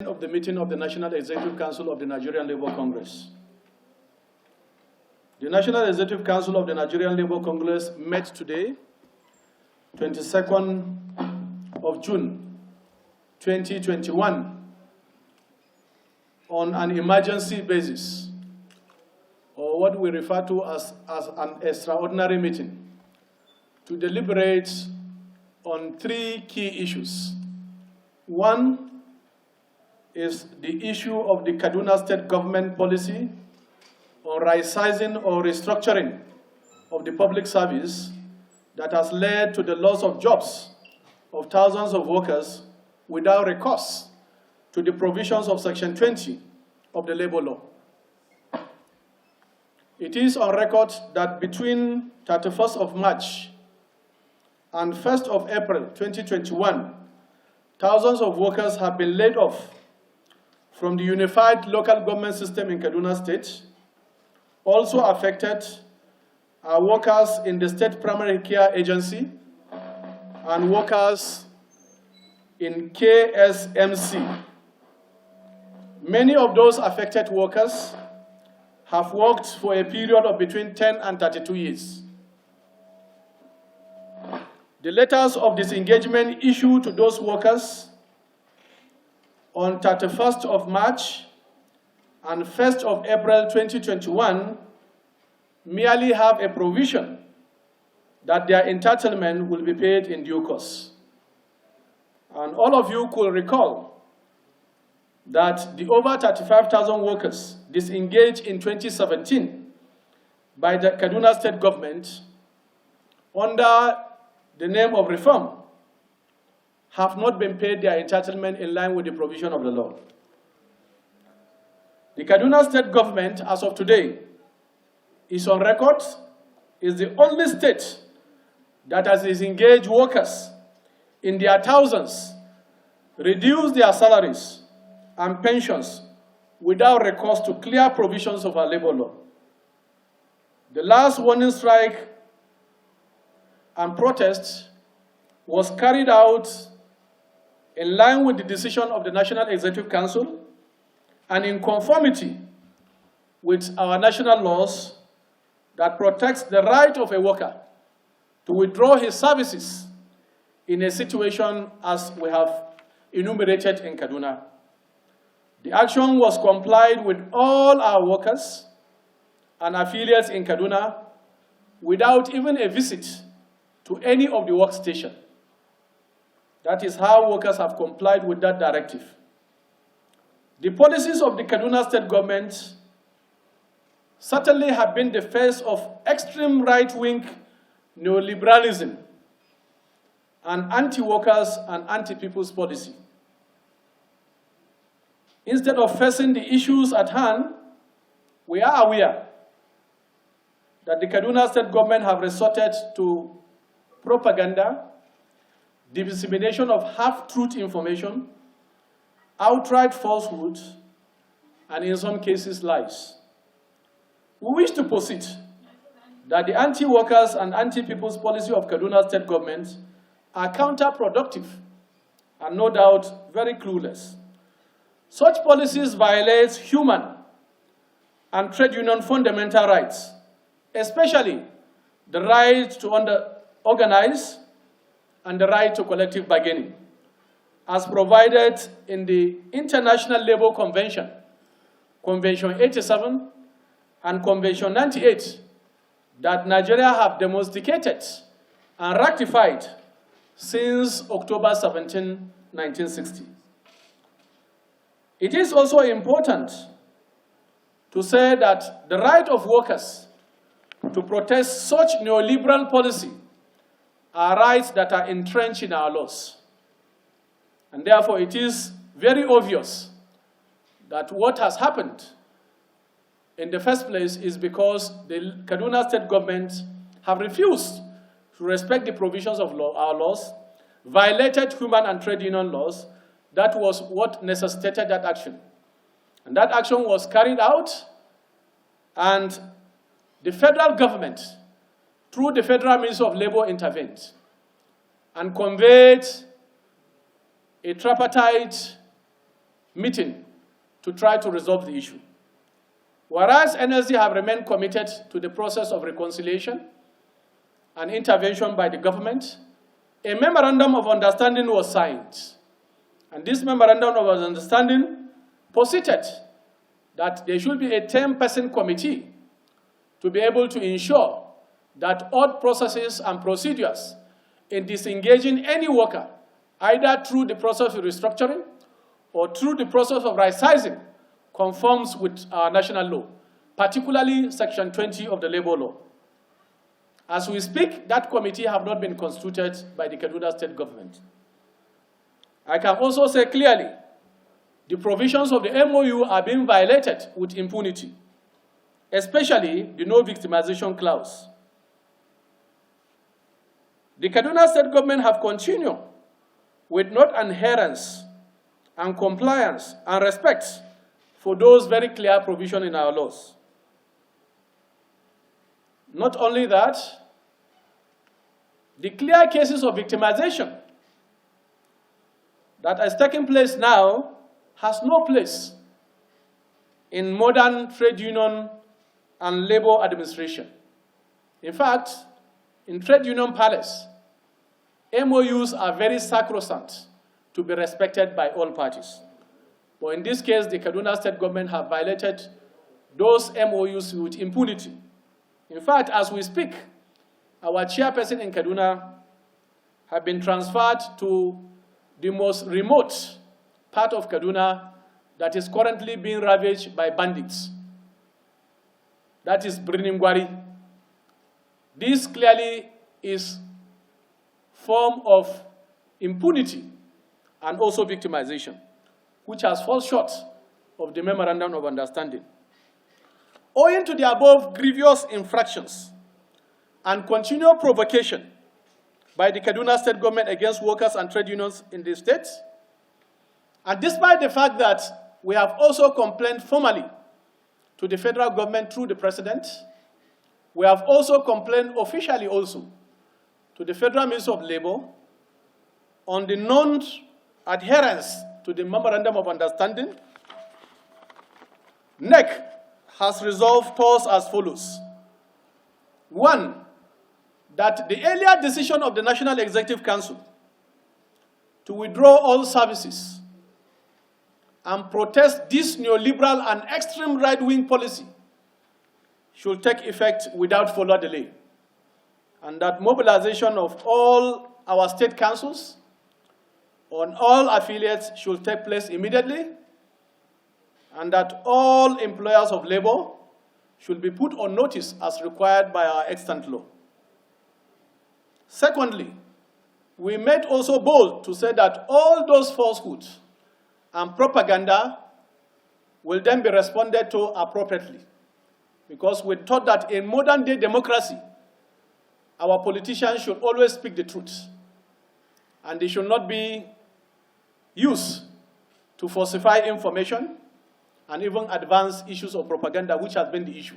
Of the meeting of the National Executive Council of the Nigerian Labour Congress. The National Executive Council of the Nigerian Labour Congress met today, 22nd of June, 2021, on an emergency basis, or what we refer to as an extraordinary meeting, to deliberate on three key issues. One is the issue of the Kaduna State government policy on right-sizing or restructuring of the public service that has led to the loss of jobs of thousands of workers without recourse to the provisions of Section 20 of the Labor Law. It is on record that between 31st of March and 1st of April 2021, thousands of workers have been laid off from the unified local government system in Kaduna State. Also affected are workers in the State Primary Care Agency and workers in KSMC. Many of those affected workers have worked for a period of between 10 and 32 years. The letters of disengagement issued to those workers on 31st of March and 1st of April 2021 merely have a provision that their entitlement will be paid in due course. And all of you could recall that the over 35,000 workers disengaged in 2017 by the Kaduna State government under the name of reform have not been paid their entitlement in line with the provision of the law. The Kaduna State government, as of today, is on record, is the only state that has disengaged workers in their thousands, reduced their salaries and pensions without recourse to clear provisions of our labor law. The last warning strike and protest was carried out in line with the decision of the National Executive Council and in conformity with our national laws that protects the right of a worker to withdraw his services in a situation as we have enumerated in Kaduna. The action was complied with all our workers and affiliates in Kaduna without even a visit to any of the workstation. That is how workers have complied with that directive. The policies of the Kaduna State government certainly have been the face of extreme right-wing neoliberalism and anti-workers and anti-people's policy. Instead of facing the issues at hand, we are aware that the Kaduna State government have resorted to propaganda, the dissemination of half-truth information, outright falsehood, and in some cases, lies. We wish to posit that the anti-workers and anti-people's policy of Kaduna State government are counterproductive and no doubt very clueless. Such policies violate human and trade union fundamental rights, especially the right to organize and the right to collective bargaining, as provided in the International Labour Convention, Convention 87 and Convention 98, that Nigeria have domesticated and ratified since October 17, 1960. It is also important to say that the right of workers to protest such neoliberal policy are rights that are entrenched in our laws. And therefore, it is very obvious that what has happened in the first place is because the Kaduna State government have refused to respect the provisions of our laws, violated human and trade union laws. That was what necessitated that action. And that action was carried out, and the federal government, through the Federal Ministry of Labor, intervened and conveyed a tripartite meeting to try to resolve the issue. Whereas NLC have remained committed to the process of reconciliation and intervention by the government, a memorandum of understanding was signed. And this memorandum of understanding posited that there should be a 10-person committee to be able to ensure that all processes and procedures in disengaging any worker, either through the process of restructuring or through the process of right-sizing, conforms with our national law, particularly Section 20 of the Labor Law. As we speak, that committee have not been constituted by the Kaduna State government. I can also say clearly, the provisions of the MOU are being violated with impunity, especially the no victimization clause. The Kaduna State government have continued with non-adherence and compliance and respect for those very clear provisions in our laws. Not only that, the clear cases of victimization that is taking place now has no place in modern trade union and labor administration. In fact, in trade union palace, MOUs are very sacrosanct to be respected by all parties. But in this case, the Kaduna State government have violated those MOUs with impunity. In fact, as we speak, our chairperson in Kaduna have been transferred to the most remote part of Kaduna that is currently being ravaged by bandits. That is Briningwari. This clearly is form of impunity and also victimization, which has fallen short of the memorandum of understanding. Owing to the above grievous infractions and continual provocation by the Kaduna State government against workers and trade unions in the state, and despite the fact that we have also complained formally to the federal government through the president, we have also complained officially also to the Federal Ministry of Labor on the non-adherence to the Memorandum of Understanding. NEC has resolved thoughts as follows. One, that the earlier decision of the National Executive Council to withdraw all services and protest this neoliberal and extreme right-wing policy should take effect without further delay, and that mobilization of all our state councils on all affiliates should take place immediately, and that all employers of labor should be put on notice as required by our extant law. Secondly, we made also bold to say that all those falsehoods and propaganda will then be responded to appropriately, because we thought that in modern day democracy, our politicians should always speak the truth, and they should not be used to falsify information and even advance issues of propaganda, which has been the issue.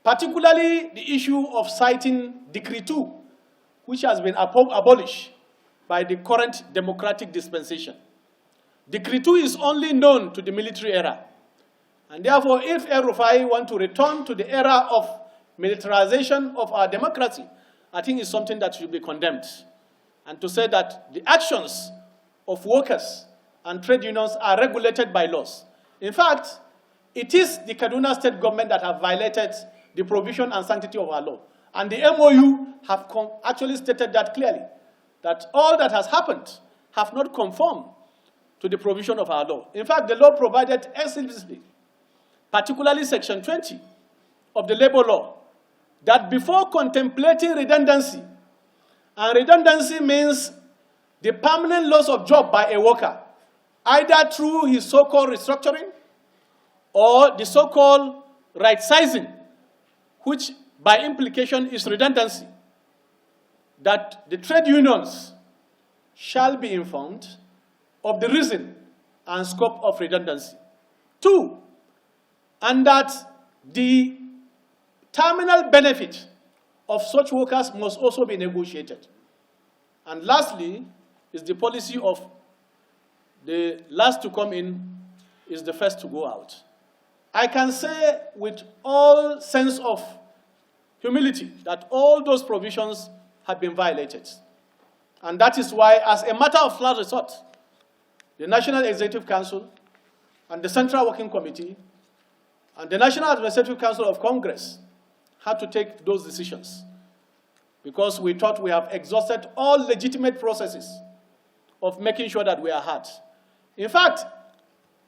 Particularly the issue of citing Decree 2, which has been abolished by the current democratic dispensation. Decree 2 is only known to the military era. And therefore, if El-Rufai want to return to the era of militarization of our democracy, I think it's something that should be condemned. And to say that the actions of workers and trade unions are regulated by laws. In fact, it is the Kaduna State government that have violated the provision and sanctity of our law. And the MOU have actually stated that clearly, that all that has happened have not conformed to the provision of our law. In fact, the law provided explicitly, particularly Section 20 of the labor law, that before contemplating redundancy, and redundancy means the permanent loss of job by a worker, either through his so-called restructuring or the so-called right-sizing, which by implication is redundancy, that the trade unions shall be informed of the reason and scope of redundancy. Two, and that the terminal benefit of such workers must also be negotiated. And lastly, is the policy of the last to come in is the first to go out. I can say with all sense of humility that all those provisions have been violated. And that is why, as a matter of last resort, the National Executive Council and the Central Working Committee and the National Administrative Council of Congress had to take those decisions because we thought we have exhausted all legitimate processes of making sure that we are heard. In fact,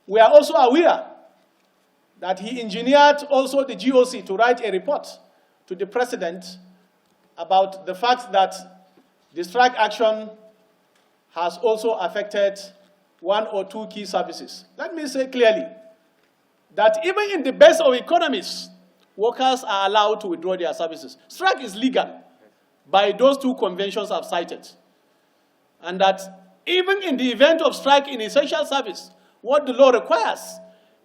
we are also aware that he engineered also the GOC to write a report to the President about the fact that the strike action has also affected one or two key services. Let me say clearly that even in the best of economies, workers are allowed to withdraw their services. Strike is legal by those two conventions I've cited. And that even in the event of strike in essential service, what the law requires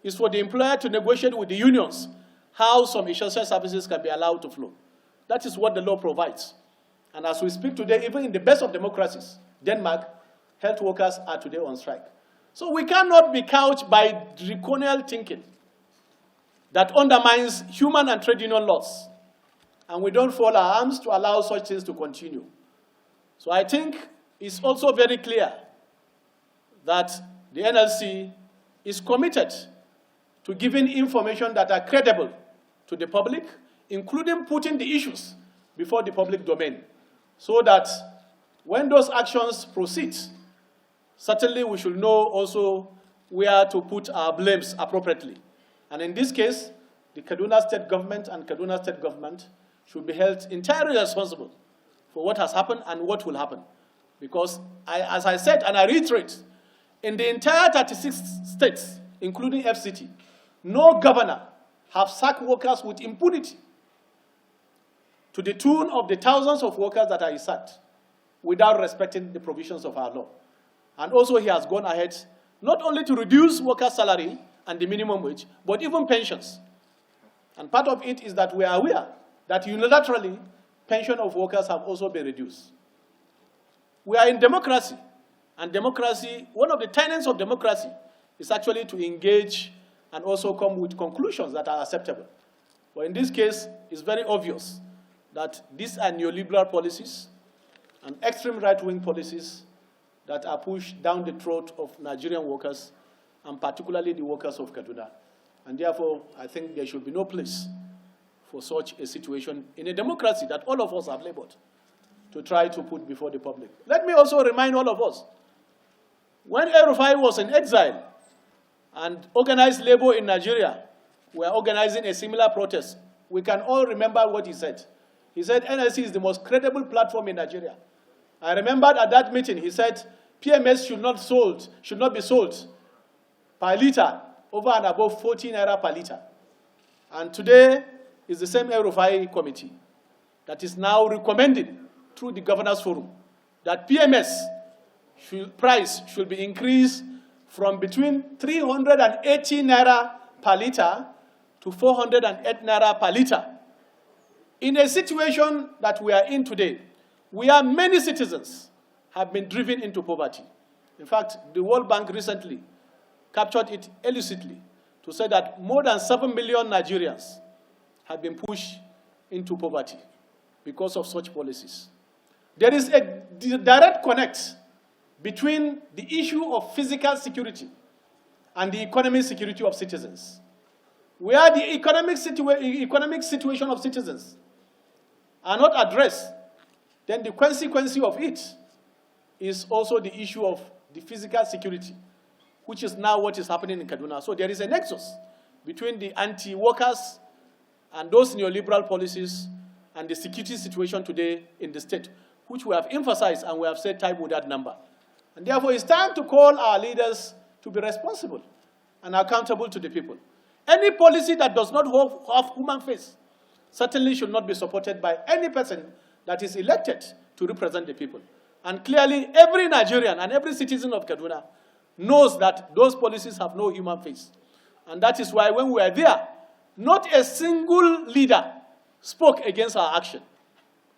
is for the employer to negotiate with the unions how some essential services can be allowed to flow. That is what the law provides. And as we speak today, even in the best of democracies, Denmark, health workers are today on strike. So we cannot be couched by draconian thinking that undermines human and trade union laws. And we don't fold our arms to allow such things to continue. So I think it's also very clear that the NLC is committed to giving information that are credible to the public, including putting the issues before the public domain, so that when those actions proceed, certainly we should know also where to put our blames appropriately. And in this case, the Kaduna State Government and Kaduna State Government should be held entirely responsible for what has happened and what will happen. Because, as I said, and I reiterate, in the entire 36 states, including FCT, no governor have sacked workers with impunity to the tune of the thousands of workers that are sacked without respecting the provisions of our law. And also he has gone ahead not only to reduce workers' salary and the minimum wage, but even pensions. And part of it is that we are aware that unilaterally pension of workers have also been reduced. We are in democracy, and democracy, one of the tenets of democracy is actually to engage and also come with conclusions that are acceptable. But in this case, it's very obvious that these are neoliberal policies and extreme right-wing policies that are pushed down the throat of Nigerian workers, and particularly the workers of Kaduna. And therefore, I think there should be no place for such a situation in a democracy that all of us have labored to try to put before the public. Let me also remind all of us, when El-Rufai was in exile and organized labor in Nigeria were organizing a similar protest, we can all remember what he said. He said NLC is the most credible platform in Nigeria. I remembered at that meeting, he said PMS should not be sold per liter over and above 14 naira per liter. And today is the same El-Rufai committee that is now recommending through the Governors Forum that PMS price should be increased from between 380 naira per liter to 408 naira per liter. In a situation that we are in today, where many citizens have been driven into poverty. In fact, the World Bank recently captured it illicitly to say that more than 7 million Nigerians have been pushed into poverty because of such policies. There is a direct connect between the issue of physical security and the economic security of citizens. Where the economic situation of citizens are not addressed, then the consequence of it is also the issue of the physical security, which is now what is happening in Kaduna. So there is a nexus between the anti-workers and those neoliberal policies and the security situation today in the state, which we have emphasized and we have said time without number. And therefore, it's time to call our leaders to be responsible and accountable to the people. Any policy that does not have human face certainly should not be supported by any person that is elected to represent the people. And clearly, every Nigerian and every citizen of Kaduna knows that those policies have no human face. And that is why when we were there, not a single leader spoke against our action.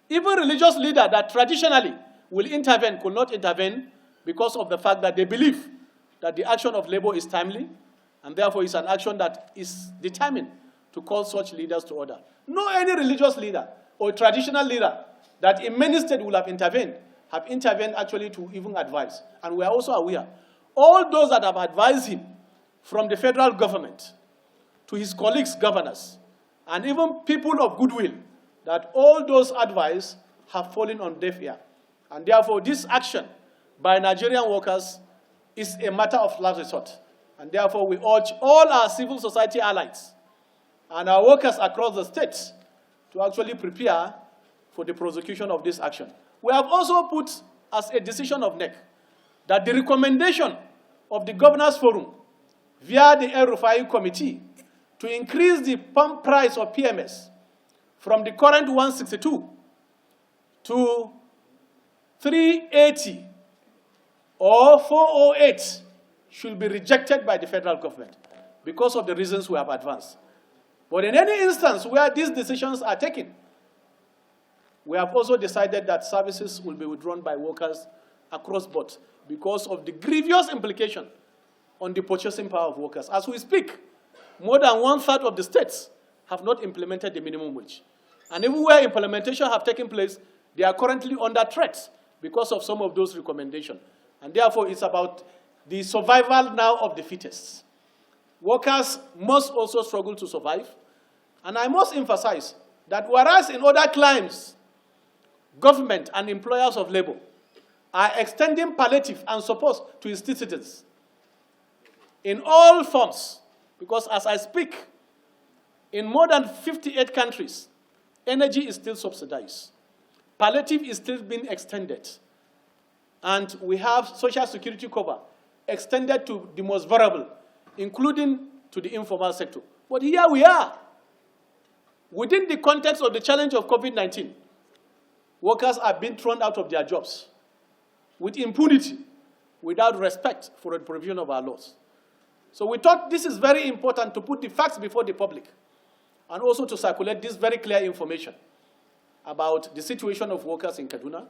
Even religious leaders that traditionally will intervene could not intervene because of the fact that they believe that the action of labor is timely, and therefore is an action that is determined to call such leaders to order. No any religious leader or traditional leader that in many states will have intervened actually to even advise. And we are also aware, all those that have advised him, from the federal government to his colleagues, governors, and even people of goodwill, that all those advice have fallen on deaf ear. And therefore, this action by Nigerian workers is a matter of last resort. And therefore, we urge all our civil society allies and our workers across the states to actually prepare for the prosecution of this action. We have also put as a decision of NEC that the recommendation of the Governors Forum via the El Rufai Committee to increase the pump price of PMS from the current 162 to 380 or 408 should be rejected by the federal government because of the reasons we have advanced. But in any instance where these decisions are taken, we have also decided that services will be withdrawn by workers across board because of the grievous implication on the purchasing power of workers. As we speak, more than 1/3 of the states have not implemented the minimum wage. And even where implementation have taken place, they are currently under threat because of some of those recommendations. And therefore, it's about the survival now of the fittest. Workers must also struggle to survive. And I must emphasize that whereas in other climes, government and employers of labor are extending palliative and support to its citizens in all forms, because as I speak, in more than 58 countries, energy is still subsidized. Palliative is still being extended. And we have social security cover extended to the most vulnerable, including to the informal sector. But here we are. Within the context of the challenge of COVID-19, workers are being thrown out of their jobs with impunity, without respect for the provision of our laws. So we thought this is very important to put the facts before the public and also to circulate this very clear information about the situation of workers in Kaduna,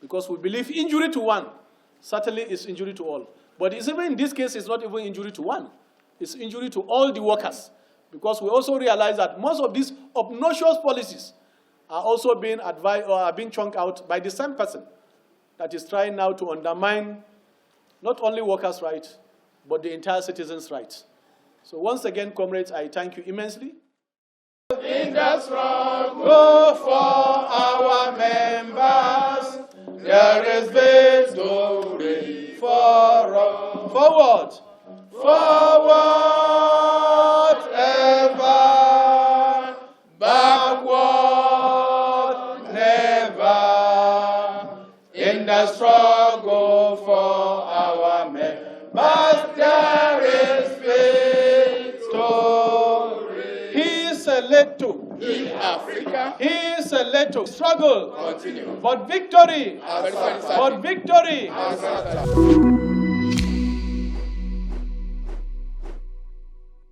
because we believe injury to one certainly is injury to all. But it's even in this case, it's not even injury to one. It's injury to all the workers, because we also realize that most of these obnoxious policies are also being advised or are being chunked out by the same person that is trying now to undermine not only workers' rights, but the entire citizens' rights. So once again, comrades, I thank you immensely. In the struggle for our members, there is victory for us. Forward! Forward ever, backward never. In the struggle for our members, there is victory. He is led to In Africa, He is led to struggle, continue. but victory, As but victory.